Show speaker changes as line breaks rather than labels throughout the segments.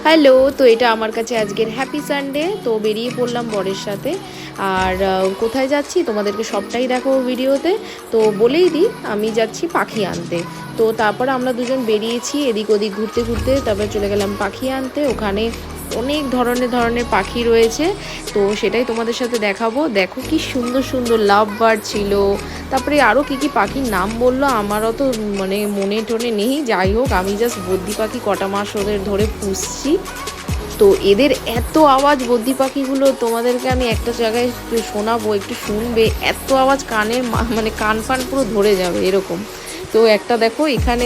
Hello, তো এটা আমার কাছে আজকের হ্যাপি সানডে। তো বেরিয়ে পড়লাম বরের সাথে। আর কোথায় যাচ্ছি তোমাদেরকে সবটাই দেখো ভিডিওতে। তো বলেই দিই, আমি যাচ্ছি পাখি আনতে। তো তারপর আমরা দুজন বেরিয়েছি এদিক ওদিক ঘুরতে ঘুরতে, তারপর চলে গেলাম পাখি আনতে। ওখানে অনেক ধরনের পাখি রয়েছে, তো সেটাই তোমাদের সাথে দেখাবো। দেখো কি সুন্দর সুন্দর লাভ বার্ড ছিল, তারপরে আরও কী পাখির নাম বললো, আমারও তো মানে মনে টনে নেই। যাই হোক, আমি জাস্ট বদ্যি পাখি কটা মাস ওদের ধরে পুষছি। তো এদের এত আওয়াজ, বদ্যি পাখিগুলো তোমাদেরকে আমি একটা জায়গায় একটু শোনাবো, একটু শুনবে। এত আওয়াজ কানে মানে কান ফান পুরো ধরে যাবে এরকম। তো একটা দেখো এখানে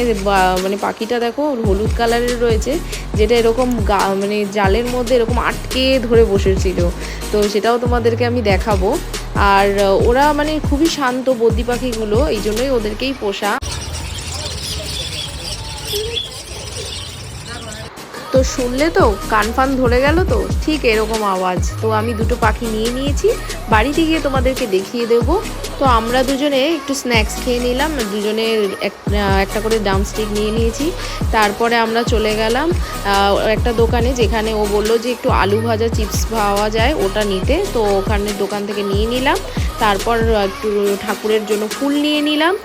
মানে পাখিটা দেখো হলুদ কালারের রয়েছে, যেটা এরকম মানে জালের মধ্যে এরকম আটকে ধরে বসেছিল। তো সেটাও তোমাদেরকে আমি দেখাবো। আর ওরা মানে খুবই শান্ত বদ্যি পাখিগুলো, এই জন্যই ওদেরকেই পোষা। তো শুনলে তো কান ফান ধরে গেল, তো ঠিক এরকম আওয়াজ। তো আমি দুটো পাখি নিয়ে নিয়েছি, বাড়িতে গিয়ে তোমাদেরকে দেখিয়ে দেবো। তো আমরা দুজনে একটু স্ন্যাক্স খেয়ে নিলাম, দুজনের একটা করে ড্রামস্টিক নিয়ে নিয়েছি। তারপরে আমরা চলে গেলাম একটা দোকানে, যেখানে ও বললো যে একটু আলু ভাজা চিপস পাওয়া যায়, ওটা নিতে। তো ওখানে দোকান থেকে নিয়ে নিলাম। তারপর একটু ঠাকুরের জন্য ফুল নিয়ে নিলাম।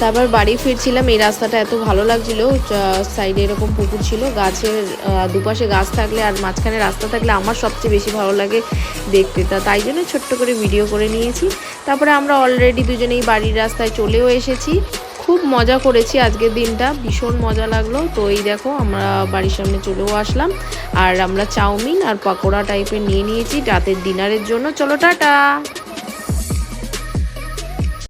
তারপর বাড়ি ফিরছিলাম। এই রাস্তাটা এত ভালো লাগছিল, সাইডে এরকম পুকুর ছিল, গাছের দুপাশে গাছ থাকলে আর মাঝখানে রাস্তা থাকলে আমার সবচেয়ে বেশি ভালো লাগে দেখতে। তাই জন্য ছোট্ট করে ভিডিও করে নিয়েছি। তারপরে আমরা অলরেডি দুজনেই বাড়ির রাস্তায় চলেও এসেছি। খুব মজা করেছি আজকের দিনটা, ভীষণ মজা লাগলো। তো এই দেখো আমরা বাড়ির সামনে চলেও আসলাম। আর আমরা চাউমিন আর পকোড়া টাইপের নিয়ে নিয়েছি রাতের ডিনারের জন্য। চলো টাটা।